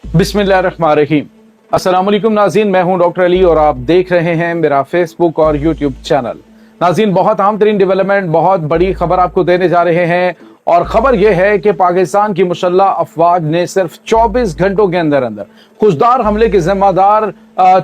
बिस्मिल्लाहिर्रहमानिर्रहीम। अस्सलाम वालेकुम नाज़रीन, मैं हूं डॉक्टर अली और आप देख रहे हैं मेरा फेसबुक और यूट्यूब चैनल। नाज़रीन, बहुत अहम तरीन डेवलपमेंट, बहुत बड़ी खबर आपको देने जा रहे हैं और खबर यह है कि पाकिस्तान की मुसल्लह अफवाज ने सिर्फ 24 घंटों के अंदर अंदर खुशदार हमले के जिम्मेदार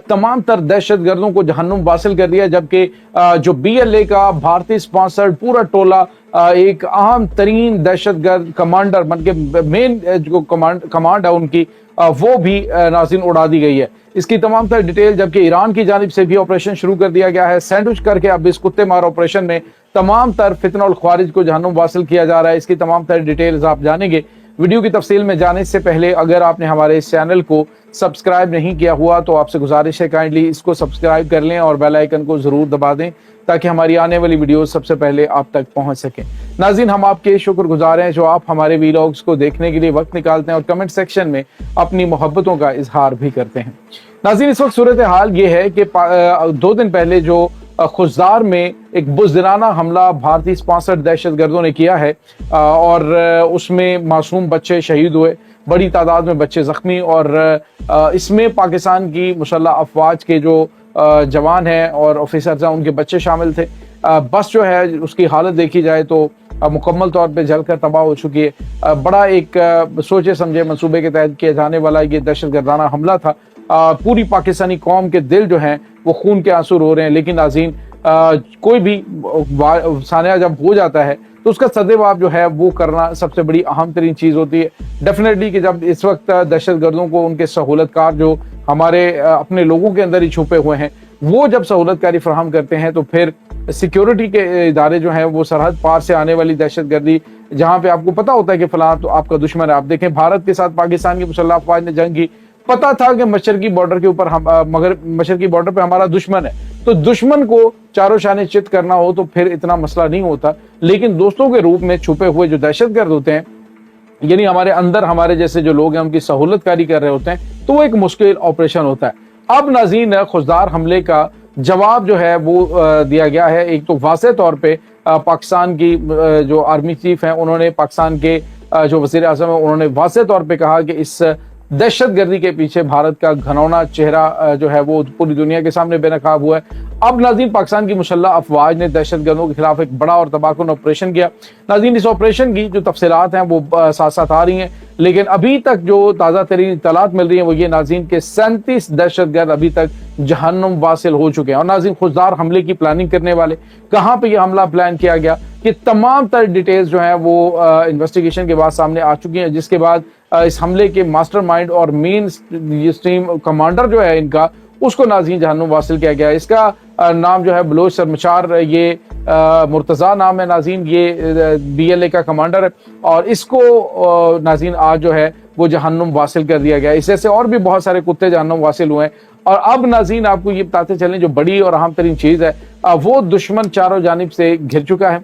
तमाम तर दहशत गर्दों को जहन्नुम वासिल कर दिया, जबकि जो BLA का भारतीय स्पॉन्सर्ड पूरा टोला एक अहम तरीन दहशत गर्द कमांडर बन के मेन जो कमांड है उनकी वो भी नाज़रीन उड़ा दी गई है। इसकी तमाम तर डिटेल, जबकि ईरान की जानिब से भी ऑपरेशन शुरू कर दिया गया है। सैंडविच करके अब इस कुत्ते मार ऑपरेशन में तमाम तर फितना और ख्वारिज को जहन्नुम वासिल किया जा रहा है। इसकी तमाम तर डिटेल्स आप जानेंगे। वीडियो की तफसील में जाने से पहले अगर आपने हमारे इस चैनल को सब्सक्राइब नहीं किया हुआ तो आपसे गुजारिश है काइंडली इसको सब्सक्राइब कर लें और बेल आइकन को जरूर दबा दें ताकि हमारी आने वाली वीडियो सबसे पहले आप तक पहुंच सके। नाज़रीन, हम आपके शुक्रगुजार हैं जो आप हमारे वीलॉग्स को देखने के लिए वक्त निकालते हैं और कमेंट सेक्शन में अपनी मोहब्बतों का इजहार भी करते हैं। नाज़रीन, इस वक्त सूरत हाल ये है कि 2 दिन पहले जो खुशदार में एक बुज़दिलाना हमला भारतीय स्पॉन्सर्ड दहशत गर्दों ने किया है और उसमें मासूम बच्चे शहीद हुए, बड़ी तादाद में बच्चे जख्मी, और इसमें पाकिस्तान की मुसल्लह अफवाज के जो जवान हैं और ऑफिसर्स हैं उनके बच्चे शामिल थे। बस जो है उसकी हालत देखी जाए तो मुकम्मल तौर पे जलकर तबाह हो चुकी है। बड़ा एक सोचे समझे मंसूबे के तहत किया जाने वाला ये दहशत गर्दाना हमला था। पूरी पाकिस्तानी कौम के दिल जो हैं वो खून के आंसू रो रहे हैं। लेकिन नाज़रीन, कोई भी सानिया जब हो जाता है तो उसका सद्जवाब जो है वो करना सबसे बड़ी अहम तरीन चीज़ होती है। डेफिनेटली कि जब इस वक्त दहशत गर्दों को उनके सहूलतकार जो हमारे अपने लोगों के अंदर ही छुपे हुए हैं वो जब सहूलतकारी फराहम करते हैं तो फिर सिक्योरिटी के इदारे जो हैं वो सरहद पार से आने वाली दहशत गर्दी, जहाँ पे आपको पता होता है कि फलां तो आपका दुश्मन है। आप देखें, भारत के साथ पाकिस्तान की मुसल्लह अफवाज ने जंग की, पता था कि मशरकी बॉर्डर के ऊपर मगर मशरकी बॉर्डर पे हमारा दुश्मन है, तो दुश्मन को चारों शाने चित करना हो तो फिर इतना मसला नहीं होता। लेकिन दोस्तों के रूप में छुपे हुए जो दहशतगर्द होते हैं, यानी हमारे अंदर हमारे जैसे जो लोग हैं उनकी सहूलतकारी कर रहे होते हैं, तो वो एक मुश्किल ऑपरेशन होता है। अब नाज़रीन, खुशदार हमले का जवाब जो है वो दिया गया है। एक तो वाज़ेह तौर पे पाकिस्तान की जो आर्मी चीफ हैं उन्होंने, पाकिस्तान के जो वज़ीर आज़म है उन्होंने वाज़ेह तौर पे कहा कि इस दहशतगर्दी के पीछे भारत का घनौना चेहरा जो है वो पूरी दुनिया के सामने बेनकाब हुआ है। अब नाज़रीन, पाकिस्तान की मुसल्लह अफवाज ने दहशतगर्दों के खिलाफ एक बड़ा और तबाहकुन ऑपरेशन किया। नाज़रीन, इस ऑपरेशन की जो तफसीलात हैं वो साथ साथ आ रही हैं, लेकिन अभी तक जो ताज़ा तरीन इत्तलात मिल रही हैं वो ये नाज़रीन के 37 दहशतगर्द अभी तक जहन्नुम वासिल हो चुके हैं। और नाज़रीन, खुशदार हमले की प्लानिंग करने वाले, कहाँ पे ये हमला प्लान किया गया, कि तमाम तर डिटेल्स जो हैं वो इन्वेस्टिगेशन के बाद सामने आ चुकी हैं, जिसके बाद इस हमले के मास्टरमाइंड और मेन स्ट्रीम कमांडर जो है इनका, उसको नाज़रीन जहन्नुम वासिल किया गया। इसका नाम जो है बलोच सरमचार, ये मुर्तज़ा नाम है नाज़रीन, ये BLA का कमांडर है और इसको नाज़रीन आज जो है वो जहन्नुम वासिल कर दिया गया। इस जैसे और भी बहुत सारे कुत्ते जहन्नुम वासिल हुए हैं। और अब नाज़रीन, आपको ये बताते चलें जो बड़ी और अहम तरीन चीज़ है, वो दुश्मन चारों जानिब से घिर चुका है।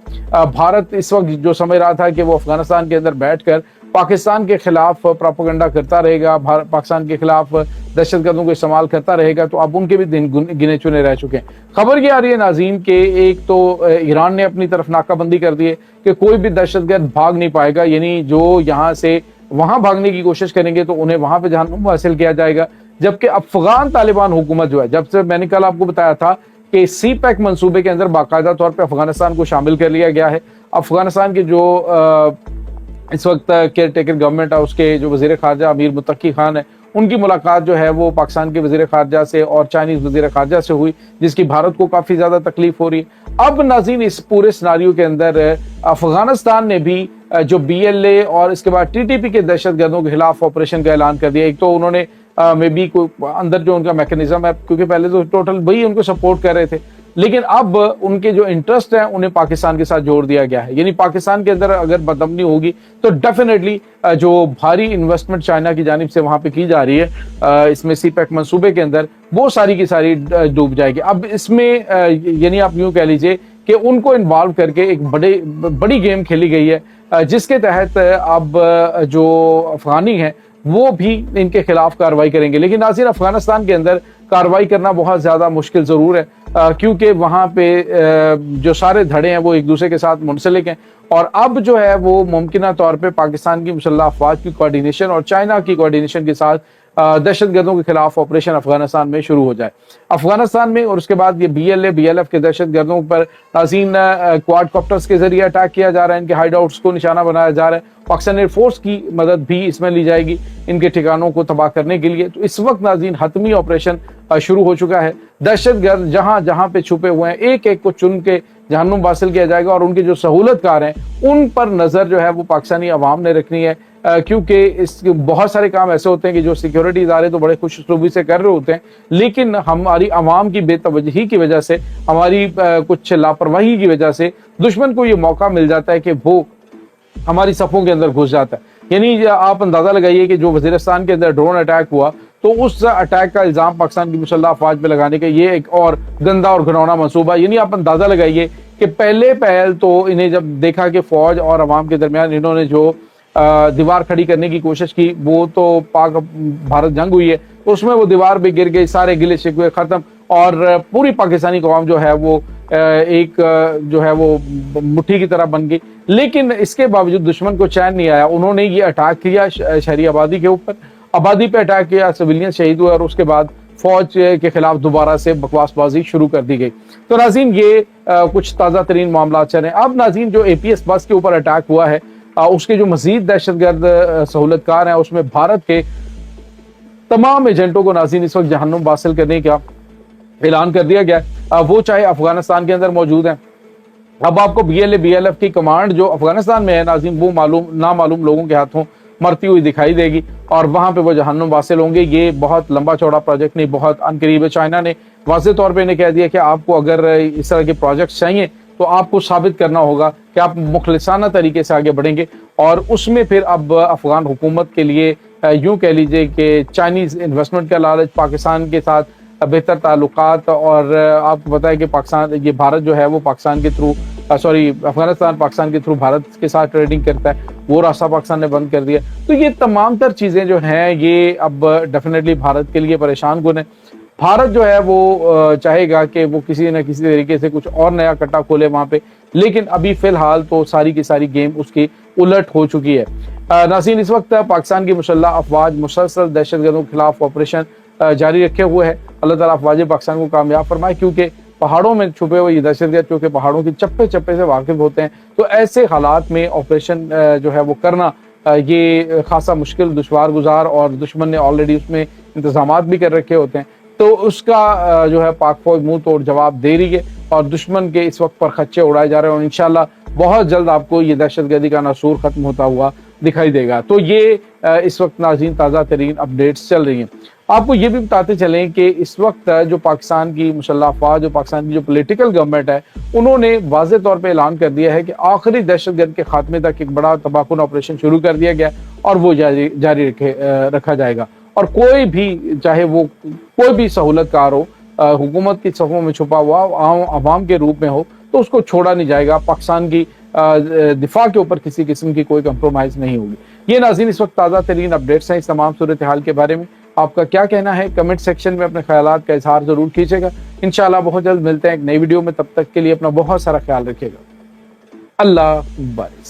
भारत इस वक्त जो समझ रहा था कि वो अफगानिस्तान के अंदर बैठकर पाकिस्तान के खिलाफ प्रोपेगेंडा करता रहेगा, पाकिस्तान के खिलाफ दहशतगर्दों को इस्तेमाल करता रहेगा, तो अब उनके भी दिन गिने चुने रह चुके हैं। खबर ये आ रही है नाज़रीन के एक तो ईरान ने अपनी तरफ नाकाबंदी कर दी है कि कोई भी दहशतगर्द भाग नहीं पाएगा, यानी जो यहाँ से वहाँ भागने की कोशिश करेंगे तो उन्हें वहाँ पे जहन्नुम हासिल किया जाएगा। जबकि अफगान तालिबान हुकूमत जो है, जब से मैंने कल आपको बताया था कि CPEC मंसूबे के अंदर बाकायदा तौर पर अफगानिस्तान को शामिल कर लिया गया है। अफगानिस्तान के जो इस वक्त केयर टेकर गवर्नमेंट है उसके जो वज़ीर ख़ारजा अमीर मुत्तकी खान है, उनकी मुलाकात जो है वो पाकिस्तान के वज़ीर ख़ारजा से और चाइनीज़ वज़ीर ख़ारजा से हुई, जिसकी भारत को काफ़ी ज़्यादा तकलीफ हो रही है। अब नाज़रीन, इस पूरे सिनारियो के अंदर अफगानिस्तान ने भी जो BLA और इसके बाद TTP के दहशतगर्दों के खिलाफ ऑपरेशन का ऐलान कर दिया। एक तो उन्होंने मे बी को अंदर जो उनका मैकेनिज्म है, क्योंकि पहले तो टोटल वही उनको सपोर्ट कर रहे थे, लेकिन अब उनके जो इंटरेस्ट है उन्हें पाकिस्तान के साथ जोड़ दिया गया है। यानी पाकिस्तान के अंदर अगर बदअमनी होगी तो डेफिनेटली जो भारी इन्वेस्टमेंट चाइना की जानिब से वहां पे की जा रही है इसमें CPEC मंसूबे के अंदर, वो सारी की सारी डूब जाएगी। अब इसमें यानी आप यूं कह लीजिए कि उनको इन्वॉल्व करके एक बड़ी गेम खेली गई है, जिसके तहत अब जो अफगानी हैं वो भी इनके खिलाफ कार्रवाई करेंगे। लेकिन नाज़रीन, अफगानिस्तान के अंदर कार्रवाई करना बहुत ज़्यादा मुश्किल ज़रूर है, क्योंकि वहाँ पे जो सारे धड़े हैं वो एक दूसरे के साथ मुंसलिक हैं और अब जो है वो मुमकिना तौर पे पाकिस्तान की मुसल्लह अफवाज की कोऑर्डिनेशन और चाइना की कोऑर्डिनेशन के साथ दहशत गर्दों के खिलाफ ऑपरेशन अफगानिस्तान में शुरू हो जाए। अफगानिस्तान में और उसके बाद ये BLA BLF के दहशत गर्दों पर नाज़रीन क्वाड कॉप्टर्स के जरिए अटैक किया जा रहा है, इनके हाइड आउट्स को निशाना बनाया जा रहा है। पाकिस्तान एयरफोर्स की मदद भी इसमें ली जाएगी इनके ठिकानों को तबाह करने के लिए। तो इस वक्त नाज़रीन हतमी ऑपरेशन शुरू हो चुका है। दहशत गर्द जहां जहां पे छुपे हुए हैं एक एक को चुन के जहन्नुम हासिल किया जाएगा और उनके जो सहूलतकार हैं उन पर नजर जो है वो पाकिस्तानी अवाम ने रखनी है, क्योंकि इस बहुत सारे काम ऐसे होते हैं कि जो सिक्योरिटी इदारे तो बड़े खुश उसलूबी से कर रहे होते हैं, लेकिन हमारी अवाम की बेतवजही की वजह से, हमारी कुछ लापरवाही की वजह से दुश्मन को ये मौका मिल जाता है कि वो हमारी सफ़ों के अंदर घुस जाता है। यानी आप अंदाजा लगाइए कि जो वजीरिस्तान के अंदर ड्रोन अटैक हुआ तो उस अटैक का इल्जाम पाकिस्तान की मुसल्लह अफवाज पे लगाने का ये एक और गंदा और घिनौना मंसूबा। यानी आप अंदाजा लगाइए कि पहले पहल तो इन्हें जब देखा कि फौज और अवाम के दरमियान इन्होंने जो दीवार खड़ी करने की कोशिश की, वो तो पाक भारत जंग हुई है, उसमें वो दीवार भी गिर गई, सारे गिले शिकवे खत्म और पूरी पाकिस्तानी कौम जो है वो एक जो है वो मुट्ठी की तरह बन गई। लेकिन इसके बावजूद दुश्मन को चैन नहीं आया, उन्होंने ये अटैक किया शहरी आबादी के ऊपर, आबादी पे अटैक किया, सिविलियन शहीद हुए और उसके बाद फौज के खिलाफ दोबारा से बकवासबाजी शुरू कर दी गई। तो नाज़रीन ये कुछ ताज़ा तरीन मामला चल रहे हैं। अब नाज़रीन जो APS बस के ऊपर अटैक हुआ है उसके जो मजीद दहशतगर्द सहूलतकार हैं उसमें भारत के तमाम एजेंटों को नाज़रीन इस वक्त जहन्नुम हासिल करने का ऐलान कर दिया गया, वो चाहे अफगानिस्तान के अंदर मौजूद हैं। अब आपको BLA BLF की कमांड जो अफगानिस्तान में है नाज़रीन वो नामालूम लोगों के हाथों मरती हुई दिखाई देगी और वहां पे वो जहन्नुम हासिल होंगे। ये बहुत लंबा चौड़ा प्रोजेक्ट नहीं, बहुत अनकरीब है। चाइना ने वाज़ेह तौर पे इन्हें कह दिया कि आपको अगर इस तरह के प्रोजेक्ट चाहिए तो आपको साबित करना होगा कि आप मुखलिसाना तरीके से आगे बढ़ेंगे और उसमें फिर अब अफगान हुकूमत के लिए यूं कह लीजिए कि चाइनीज़ इन्वेस्टमेंट का लालच, पाकिस्तान के साथ बेहतर ताल्लुकात और आपको पता है कि पाकिस्तान ये भारत जो है वो पाकिस्तान के थ्रू अफगानिस्तान पाकिस्तान के थ्रू भारत के साथ ट्रेडिंग करता है, वो रास्ता पाकिस्तान ने बंद कर दिया। तो ये तमाम तर चीज़ें जो हैं ये अब डेफिनेटली भारत के लिए परेशान कुन है। भारत जो है वो चाहेगा कि वो किसी न किसी तरीके से कुछ और नया कट्टा खोले वहाँ पे, लेकिन अभी फ़िलहाल तो सारी की सारी गेम उसकी उलट हो चुकी है। नाज़रीन इस वक्त पाकिस्तान की मुसल्लह अफवाज मुसलसल दहशतगर्दों के खिलाफ ऑपरेशन जारी रखे हुए है। अल्लाह ताला अफवाज पाकिस्तान को कामयाब फरमाए, क्योंकि पहाड़ों में छुपे हुए ये दहशतगर्द क्योंकि पहाड़ों की चप्पे चप्पे से वाकिफ होते हैं, तो ऐसे हालात में ऑपरेशन जो है वो करना ये खासा मुश्किल, दुश्वार गुजार और दुश्मन ने ऑलरेडी उसमें इंतजामात भी कर रखे होते हैं। तो उसका जो है पाक फौज मुंह तोड़ जवाब दे रही है और दुश्मन के इस वक्त पर खच्चे उड़ाए जा रहे हैं और इंशाल्लाह बहुत जल्द आपको ये दहशतगर्दी का नासूर खत्म होता हुआ दिखाई देगा। तो ये इस वक्त नाज़रीन ताज़ा तरीन अपडेट्स चल रही हैं। आपको ये भी बताते चलें कि इस वक्त जो पाकिस्तान की मुसल्लह अफवाज, जो पाकिस्तान की जो पॉलिटिकल गवर्नमेंट है, उन्होंने वाज़ेह तौर पे ऐलान कर दिया है कि आखिरी दहशतगर्द के खात्मे तक एक बड़ा तबाहकुन ऑपरेशन शुरू कर दिया गया और वो जारी रखा जाएगा। और कोई भी, चाहे वो कोई भी सहूलतकार हो, हुकूमत की सफ़ों में छुपा हुआ अवाम के रूप में हो, तो उसको छोड़ा नहीं जाएगा। पाकिस्तान की दिफा के ऊपर किसी किस्म की कोई कंप्रोमाइज़ नहीं होगी। ये नाज़रीन इस वक्त ताज़ा तरीन अपडेट्स हैं इस तमाम सूरत हाल के बारे में। आपका क्या कहना है कमेंट सेक्शन में अपने ख्यालात का इजहार ज़रूर कीजिएगा। इंशाल्लाह बहुत जल्द मिलते हैं एक नई वीडियो में, तब तक के लिए अपना बहुत सारा ख्याल रखिएगा। अल्लाह बारिस।